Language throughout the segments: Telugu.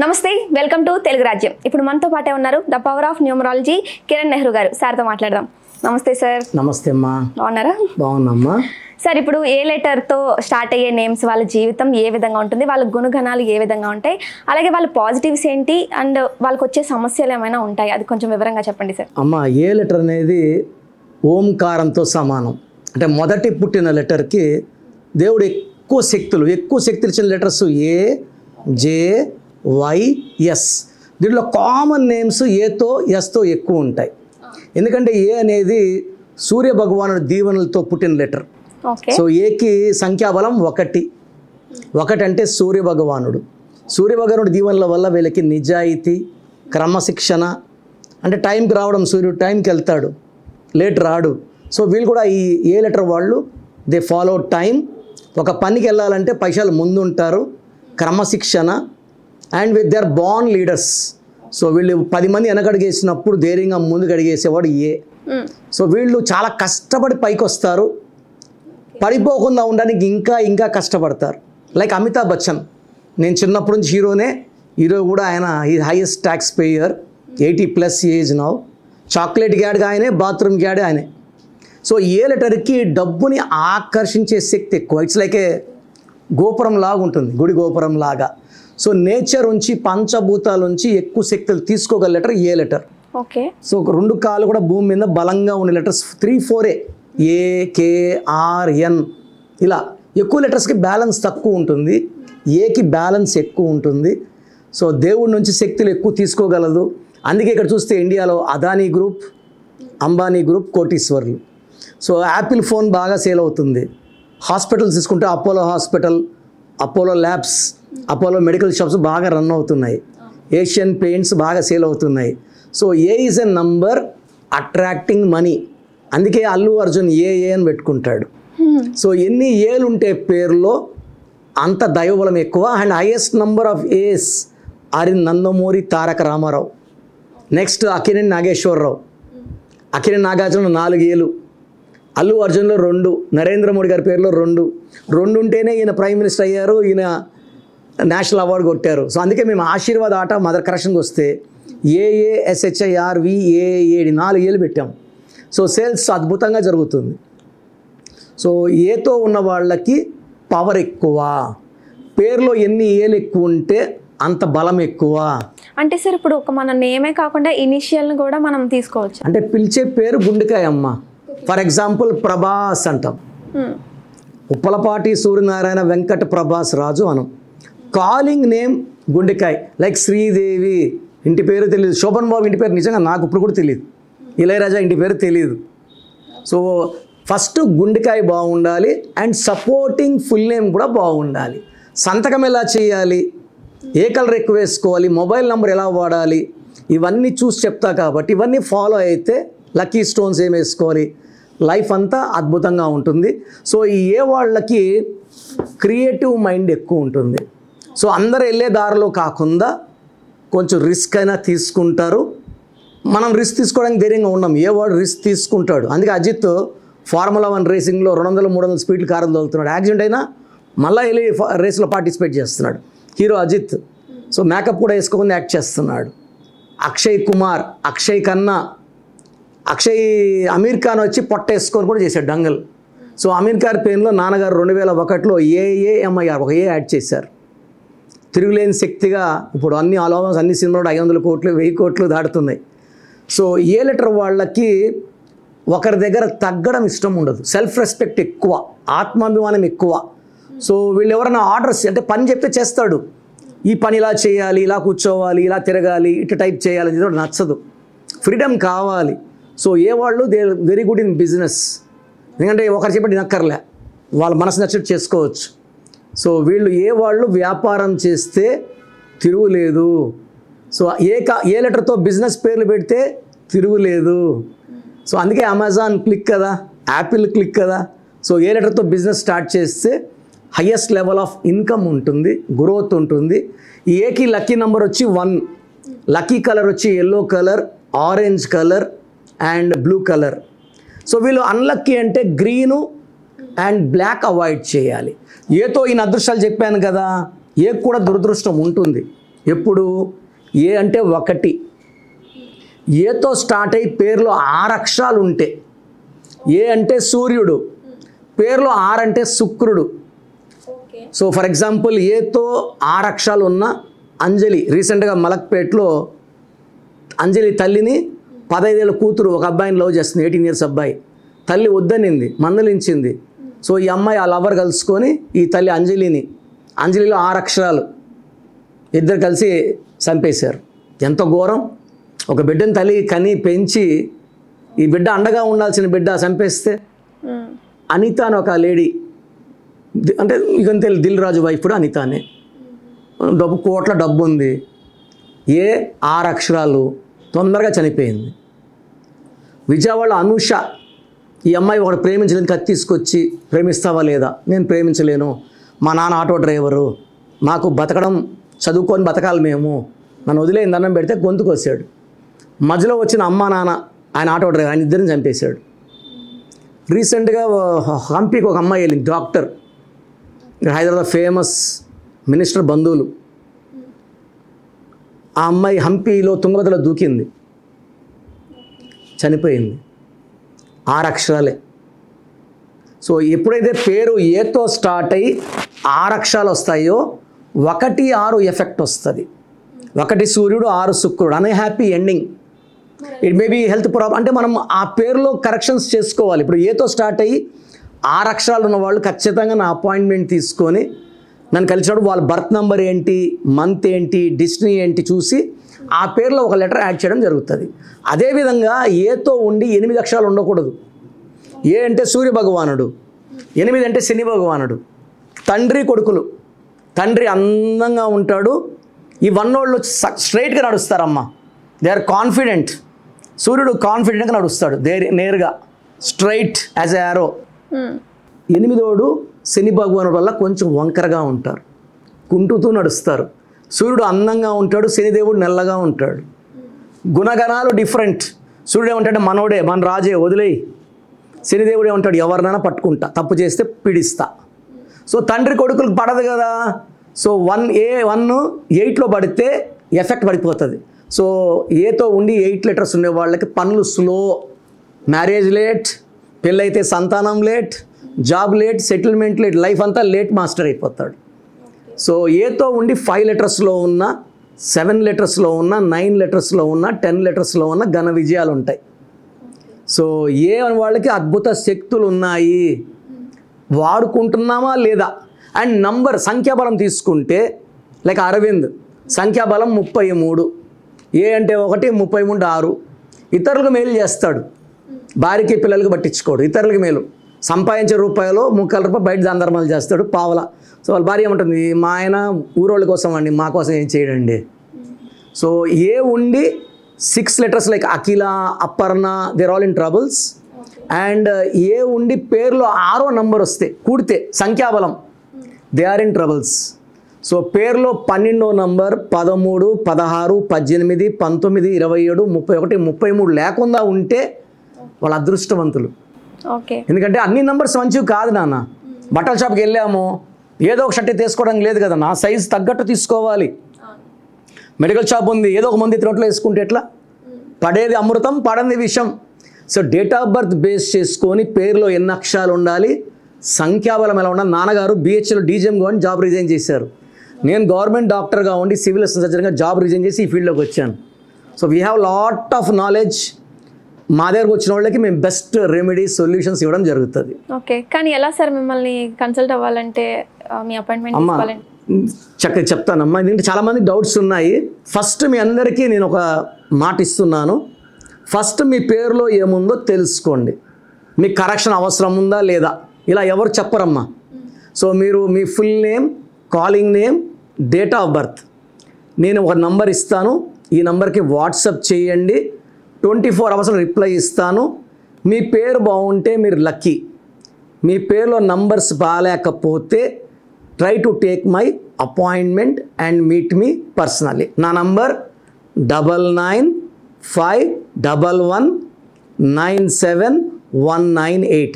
నమస్తే, వెల్కమ్ టు తెలుగు రాజ్యం. ఇప్పుడు మనతో పాటే ఉన్నారు the power of numerology Kiran Nehru గారు. సార్తో మాట్లాడదాం. నమస్తే సార్. నమస్తే అమ్మా. బాగున్నారా? బాగున్నామ్మా. సార్, ఇప్పుడు ఏ లెటర్తో స్టార్ట్ అయ్యే నేమ్స్ వాళ్ళ జీవితం ఏ విధంగా ఉంటుంది, వాళ్ళ గుణగణాలు ఏ విధంగా ఉంటాయి, అలాగే వాళ్ళ పాజిటివ్స్ ఏంటి అండ్ వాళ్ళకి వచ్చే సమస్యలు ఏమైనా ఉంటాయి, అది కొంచెం వివరంగా చెప్పండి సార్. అమ్మ, ఏ లెటర్ అనేది ఓంకారంతో సమానం. అంటే మొదటి పుట్టిన లెటర్కి దేవుడు ఎక్కువ శక్తులు ఇచ్చిన letters A, J, Y, S. దీంట్లో కామన్ నేమ్స్ ఏతో ఎస్తో ఎక్కువ ఉంటాయి. ఎందుకంటే ఏ అనేది సూర్య భగవానుడి దీవెనలతో పుట్టిన లెటర్. సో ఏకి సంఖ్యాబలం 1. 1 అంటే సూర్య భగవానుడు దీవెనల వల్ల వీళ్ళకి నిజాయితీ, క్రమశిక్షణ, అంటే టైంకి రావడం, సూర్యుడు టైంకి వెళ్తాడు, లేట్ రాడు. సో వీళ్ళు కూడా ఈ ఏ లెటర్ వాళ్ళు దే ఫాలో టైం. ఒక పనికి వెళ్ళాలంటే పైసలు ముందు ఉంటారు, క్రమశిక్షణ, and with they are born leaders. So వీళ్ళు 10 మంది వెనకడిగేసినప్పుడు ధైర్యంగా ముందుకు అడిగేసేవాడు ఏ. సో వీళ్ళు చాలా కష్టపడి పైకి వస్తారు, పడిపోకుండా ఉండడానికి ఇంకా కష్టపడతారు. లైక్ అమితాబ్ బచ్చన్, నేను చిన్నప్పటి నుంచి హీరో కూడా ఆయన ఈ highest tax payer, 80+ age now. Chocolate గ్యాడ్గా ఆయనే, బాత్రూమ్ గ్యాడ్ ఆయనే. సో ఏ లెటర్కి డబ్బుని ఆకర్షించే శక్తి ఎక్కువ. ఇట్స్ లైక్ ఏ గోపురం లాగా ఉంటుంది, గుడి గోపురం లాగా. సో నేచర్ నుంచి, పంచభూతాల నుంచి ఎక్కువ శక్తులు తీసుకోగల letter A letter. Okay. So 2 కాళ్ళు కూడా భూమి మీద బలంగా ఉండే లెటర్స్ 3, 4 ఏ, కే, ఆర్, ఎన్. ఇలా ఎక్కువ లెటర్స్కి బ్యాలెన్స్ తక్కువ ఉంటుంది, ఏకి బ్యాలెన్స్ ఎక్కువ ఉంటుంది. సో దేవుడి నుంచి శక్తులు ఎక్కువ తీసుకోగలదు. అందుకే ఇక్కడ చూస్తే ఇండియాలో అదానీ గ్రూప్, అంబానీ గ్రూప్ కోటీశ్వర్లు. సో యాపిల్ ఫోన్ బాగా సేల్ అవుతుంది. హాస్పిటల్స్ తీసుకుంటే Apollo hospital, Apollo labs, Apollo medical shops బాగా రన్ అవుతున్నాయి. ఏషియన్ పెయింట్స్ బాగా సేల్ అవుతున్నాయి. So A is a number attracting money. అందుకే అల్లు అర్జున్ ఏ అని పెట్టుకుంటాడు. సో ఎన్ని ఏలు ఉంటే పేరులో అంత దైవబలం ఎక్కువ. And highest number of A's are in Nandamuri Taraka Ramarao. Next Akkineni Nageswararao. Akkineni Nagarjuna 4 ఏలు, అల్లు అర్జున్లో 2, నరేంద్ర మోడీ గారి పేరులో 2 ఉంటేనే ఈయన ప్రైమ్ మినిస్టర్ అయ్యారు, ఈయన నేషనల్ అవార్డు కొట్టారు. సో అందుకే మేము ఆశీర్వాద్ ఆట మదర్ కరెక్షన్కి వస్తే AASHIRVAAD 4 ఏలు పెట్టాం. సో సేల్స్ అద్భుతంగా జరుగుతుంది. సో ఏతో ఉన్న వాళ్ళకి పవర్ ఎక్కువ. పేరులో ఎన్ని ఏలు ఎక్కువ ఉంటే అంత బలం ఎక్కువ. అంటే సార్, ఇప్పుడు ఒక మన నేమే కాకుండా ఇనిషియల్ని కూడా మనం తీసుకోవచ్చు. అంటే పిలిచే పేరు గుండెకాయ అమ్మ. ఫర్ ఎగ్జాంపుల్ ప్రభాస్ అంటాం, ఉప్పలపాటి సూర్యనారాయణ వెంకట ప్రభాస్ రాజు అనం. కాలింగ్ నేమ్ గుండెకాయ. లైక్ శ్రీదేవి ఇంటి పేరు తెలియదు, శోభన్ బాబు ఇంటి పేరు నిజంగా నాకు ఇప్పుడు కూడా తెలియదు, ఇళయరాజా ఇంటి పేరు తెలియదు. సో ఫస్ట్ గుండెకాయ బాగుండాలి, అండ్ సపోర్టింగ్ ఫుల్ నేమ్ కూడా బాగుండాలి. సంతకం ఎలా చేయాలి, ఏ కలర్ ఎక్కువ వేసుకోవాలి, మొబైల్ నెంబర్ ఎలా వాడాలి, ఇవన్నీ చూసి చెప్తా. కాబట్టి ఇవన్నీ ఫాలో అయితే లక్కీ స్టోన్స్ ఏం వేసుకోవాలి, లైఫ్ అంతా అద్భుతంగా ఉంటుంది. సో ఈ ఏ వాళ్ళకి క్రియేటివ్ మైండ్ ఎక్కువ ఉంటుంది. సో అందరు వెళ్ళే దారిలో కాకుండా కొంచెం రిస్క్ అయినా తీసుకుంటారు. మనం రిస్క్ తీసుకోవడానికి ధైర్యంగా ఉన్నాం. ఏ వాడు రిస్క్ తీసుకుంటాడు. అందుకే అజిత్ ఫార్ములా 1 రేసింగ్లో 200-300 స్పీడ్లు కారు తోలుతున్నాడు. యాక్సిడెంట్ అయినా మళ్ళీ వెళ్ళి రేస్లో పార్టిసిపేట్ చేస్తున్నాడు హీరో అజిత్. సో మేకప్ కూడా వేసుకోకుండా యాక్ట్ చేస్తున్నాడు. అక్షయ్ కుమార్, అక్షయ్ ఖన్నా, అమీర్ ఖాన్ వచ్చి పొట్ట వేసుకొని కూడా చేశాడు డంగల్. సో అమీర్ ఖాన్ పేరులో నాన్నగారు 2001లో AAMIR ఒక ఏ యాడ్ చేశారు. తిరుగులేని శక్తిగా ఇప్పుడు అన్ని సినిమాలు 500 కోట్లు 1000 కోట్లు దాటుతున్నాయి. సో ఏ లెటర్ వాళ్ళకి ఒకరి దగ్గర తగ్గడం ఇష్టం ఉండదు, సెల్ఫ్ రెస్పెక్ట్ ఎక్కువ, ఆత్మాభిమానం ఎక్కువ. సో వీళ్ళు ఎవరైనా ఆర్డర్స్ అంటే పని చెప్తే చేస్తాడు. ఈ పని ఇలా చేయాలి, ఇలా కూర్చోవాలి, ఇలా తిరగాలి, ఇటు టైప్ చేయాలి, ఇది నచ్చదు, ఫ్రీడమ్ కావాలి. సో ఏ వాళ్ళు they very good in business. ఎందుకంటే ఒకరు చెప్పండి నక్కర్లే, వాళ్ళ మనసు నచ్చినట్టు చేసుకోవచ్చు. సో వీళ్ళు ఏ వాళ్ళు వ్యాపారం చేస్తే తిరుగులేదు. సో ఏ లెటర్తో బిజినెస్ పేర్లు పెడితే తిరుగులేదు. సో అందుకే అమెజాన్ క్లిక్ కదా, యాపిల్ క్లిక్ కదా. సో ఏ లెటర్తో బిజినెస్ స్టార్ట్ చేస్తే హయ్యెస్ట్ లెవెల్ ఆఫ్ ఇన్కమ్ ఉంటుంది, గ్రోత్ ఉంటుంది. ఏకి లక్కీ నెంబర్ వచ్చి 1, లక్కీ కలర్ వచ్చి yellow colour, orange colour and blue colour. So వీళ్ళు అన్లక్కీ అంటే గ్రీను అండ్ బ్లాక్ అవాయిడ్ చేయాలి. ఏతో ఈయన అదృష్టాలు చెప్పాను కదా, ఏ కూడా దురదృష్టం ఉంటుంది. ఎప్పుడు ఏ అంటే 1, ఏతో స్టార్ట్ అయ్యి పేరులో 6 అక్షరాలు ఉంటే, ఏ అంటే సూర్యుడు, పేరులో 6 అంటే శుక్రుడు. సో ఫర్ ఎగ్జాంపుల్ ఏతో 6 అక్షరాలు ఉన్న అంజలి, రీసెంట్గా మలక్పేటలో అంజలి తల్లిని 15 ఏళ్ళ కూతురు ఒక అబ్బాయిని లవ్ చేస్తుంది, 18 ఇయర్స్ అబ్బాయి. తల్లి వద్దనింది, మందలించింది. సో ఈ అమ్మాయి ఆ లవర్ కలుసుకొని ఈ తల్లి అంజలిలో 6 అక్షరాలు ఇద్దరు కలిసి చంపేశారు. ఎంత ఘోరం! ఒక బిడ్డని తల్లి కని పెంచి ఈ బిడ్డ అండగా ఉండాల్సిన బిడ్డ చంపేస్తే. అనిత అని ఒక లేడీ, అంటే ఇక తెలియదు, దిల్ రాజు వైఫ్ కూడా అనితానే. కోట్ల డబ్బు ఉంది, ఏ 6 అక్షరాలు, తొందరగా చనిపోయింది. విజయవాడ అనూష, ఈ అమ్మాయి ఒకటి ప్రేమించలేదు, కత్తి తీసుకొచ్చి ప్రేమిస్తావా లేదా, నేను ప్రేమించలేను, మా నాన్న ఆటో డ్రైవరు, మాకు బతకడం చదువుకొని బతకాలి మేము, నన్ను వదిలేని దండం పెడితే గొంతుకు వచ్చాడు. మధ్యలో వచ్చిన అమ్మ నాన్న, ఆయన ఆటో డ్రైవర్, ఆయన ఇద్దరిని చంపేశాడు. రీసెంట్గా హంపీకి ఒక అమ్మాయి వెళ్ళింది, డాక్టర్, హైదరాబాద్ ఫేమస్ మినిస్టర్ బంధువులు. ఆ అమ్మాయి హంపీలో తుంగభద్రలో దూకింది, చనిపోయింది. 6 అక్షరాలే. సో ఎప్పుడైతే పేరు ఏతో స్టార్ట్ అయ్యి 6 అక్షరాలు వస్తాయో 1, 6 ఎఫెక్ట్ వస్తుంది. 1 సూర్యుడు, 6 శుక్రుడు, unhappy ending. It may be health problem. అంటే మనం ఆ పేరులో కరెక్షన్స్ చేసుకోవాలి. ఇప్పుడు ఏతో స్టార్ట్ అయ్యి 6 అక్షరాలు ఉన్న వాళ్ళు ఖచ్చితంగా నా అపాయింట్మెంట్ తీసుకొని నన్ను కలిసినప్పుడు వాళ్ళ బర్త్ నెంబర్ ఏంటి, మంత్ ఏంటి, డెస్టినీ ఏంటి చూసి ఆ పేరులో ఒక లెటర్ యాడ్ చేయడం జరుగుతుంది. అదేవిధంగా ఏతో ఉండి 8 అక్షరాలు ఉండకూడదు. ఏ అంటే సూర్య భగవానుడు, 8 అంటే శని భగవానుడు. తండ్రి కొడుకులు, తండ్రి అందంగా ఉంటాడు, ఈ వన్నోళ్ళు స్ట్రైట్గా నడుస్తారమ్మ, దే ఆర్ కాన్ఫిడెంట్. సూర్యుడు కాన్ఫిడెంట్గా నడుస్తాడు, నేరుగా స్ట్రైట్ యాజ్ ఎ యారో. 8 శని భగవానుడు వల్ల కొంచెం వంకరగా ఉంటారు, కుంటుతూ నడుస్తారు. సూర్యుడు అందంగా ఉంటాడు, శనిదేవుడు నల్లగా ఉంటాడు. గుణగణాలు డిఫరెంట్. సూర్యుడు ఏమంటాడు, మనోడే, మన రాజే, వదిలేయి. శనిదేవుడు ఏమంటాడు, ఎవరినైనా పట్టుకుంటా, తప్పు చేస్తే పీడిస్తా. సో తండ్రి కొడుకులకు పడదు కదా. సో 1 8లో పడితే ఎఫెక్ట్ పడిపోతుంది. సో ఏతో ఉండి 8 లెటర్స్ ఉండే వాళ్ళకి పనులు స్లో, మ్యారేజ్ లేట్, పెళ్ళైతే సంతానం late, job late, settlement late, life అంతా లేట్ మాస్టర్ అయిపోతాడు. సో ఏతో ఉండి 5 లెటర్స్లో ఉన్న, 7 లెటర్స్లో ఉన్న, 9 లెటర్స్లో ఉన్న, 10 లెటర్స్లో ఉన్న ఘన విజయాలు ఉంటాయి. సో ఏ వాళ్ళకి అద్భుత శక్తులు ఉన్నాయి, వాడుకుంటున్నామా లేదా. అండ్ నంబర్, సంఖ్యాబలం తీసుకుంటే లైక్ అరవింద్ సంఖ్యాబలం 33, ఏ అంటే 1, 33, 6. ఇతరులకు మేలు చేస్తాడు, భార్యకి పిల్లలకి పట్టించుకోడు, ఇతరులకి మేలు. సంపాదించే రూపాయలు 3 రూపాయలు బయట దాన ధర్మాలు చేస్తాడు, పావల. సో వాళ్ళ భార్య ఏమంటుంది, మా ఆయన ఊరోళ్ళ కోసం అండి, మా కోసం ఏం చేయడండి. సో ఏ ఉండి 6 letters like Akhila, Aparna, there all in troubles. And A ఉండి పేరులో 6వ నంబర్ వస్తే కూడితే సంఖ్యాబలం, they are in troubles. So పేరులో 12వ నంబర్, 13, 16, 18, 19, 27, 31, 33 లేకుండా ఉంటే వాళ్ళ అదృష్టవంతులు. ఓకే. ఎందుకంటే అన్ని నంబర్స్ మంచివి కాదు నాన్న. బట్టల షాప్కి వెళ్ళాము, ఏదో ఒక షర్ట్ తీసుకోవడం లేదు కదా, నా సైజు తగ్గట్టు తీసుకోవాలి. మెడికల్ షాప్ ఉంది, ఏదో ఒక మంది త్రోట్లో వేసుకుంటే ఎట్లా, పడేది అమృతం, పడంది విషం. So date of birth base చేసుకొని పేరులో ఎన్ని అక్షరాలు ఉండాలి, సంఖ్యాబలం ఎలా ఉండాలి. నాన్నగారు BHలో డీజీఎంగా ఉండి జాబ్ రిజైన్ చేశారు. నేను గవర్నమెంట్ డాక్టర్గా ఉండి సివిల్ సర్జన్గా జాబ్ రిజైన్ చేసి ఈ ఫీల్డ్లోకి వచ్చాను. So we have lot of knowledge. మా దగ్గరకు వచ్చిన వాళ్ళకి మేము బెస్ట్ రెమెడీ సొల్యూషన్స్ ఇవ్వడం జరుగుతుంది. ఓకే. కానీ ఎలా సార్ మిమ్మల్ని కన్సల్ట్ అవ్వాలంటే, మీ అపాయింట్మెంట్ తీసుకోవాలంటే? చక్కగా చెప్తానమ్మా, ఎందుకంటే చాలామంది డౌట్స్ ఉన్నాయి. ఫస్ట్ మీ అందరికీ నేను ఒక మాట ఇస్తున్నాను. ఫస్ట్ మీ పేరులో ఏముందో తెలుసుకోండి. మీకు కరెక్షన్ అవసరం ఉందా లేదా, ఇలా ఎవరు చెప్పరమ్మా. సో మీరు మీ full name, calling name, date of birth, నేను ఒక నంబర్ ఇస్తాను, ఈ నంబర్కి వాట్సాప్ చేయండి, 24 అవర్స్లో రిప్లై ఇస్తాను. మీ పేరు బాగుంటే మీరు లక్కీ. మీ పేరులో నంబర్స్ బాగాలేకపోతే try to take my appointment and meet me personally. నా నంబర్ 9951197198,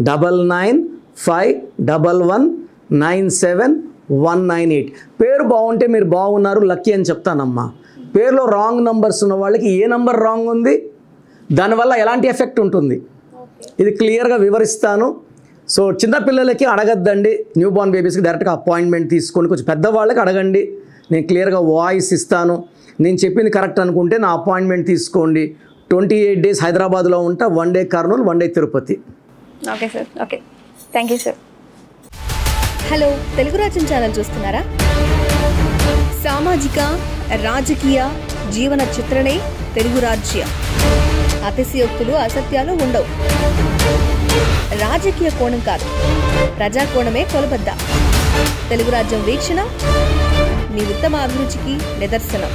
9951197198. 198. పేరు బాగుంటే మీరు బాగున్నారు, లక్కీ అని చెప్తానమ్మా. పేరులో రాంగ్ నంబర్స్ ఉన్న వాళ్ళకి ఏ నంబర్ రాంగ్ ఉంది, దానివల్ల ఎలాంటి ఎఫెక్ట్ ఉంటుంది, ఇది క్లియర్గా వివరిస్తాను. సో చిన్నపిల్లలకి అడగద్దండి, న్యూ బార్న్ బేబీస్కి డైరెక్ట్గా అపాయింట్మెంట్ తీసుకోండి. కొంచెం పెద్దవాళ్ళకి అడగండి, నేను క్లియర్గా వాయిస్ ఇస్తాను. నేను చెప్పింది కరెక్ట్ అనుకుంటే నా అపాయింట్మెంట్ తీసుకోండి. 28 days హైదరాబాద్లో ఉంటా, 1 day Kurnool, 1 day Tirupati. Okay sir, okay, thank you sir. Hello, Telugu రాజ్యం ఛానల్ చూస్తున్నారా? సామాజిక, రాజకీయ, జీవన చిత్రణే తెలుగు రాజ్యం. అతిశయోక్తులు, అసత్యాలు ఉండవు. రాజకీయ కోణం కాదు, ప్రజా కోణమే కొలబద్ద. తెలుగు రాజ్యం వీక్షణ మీ ఉత్తమ అభిరుచికి నిదర్శనం.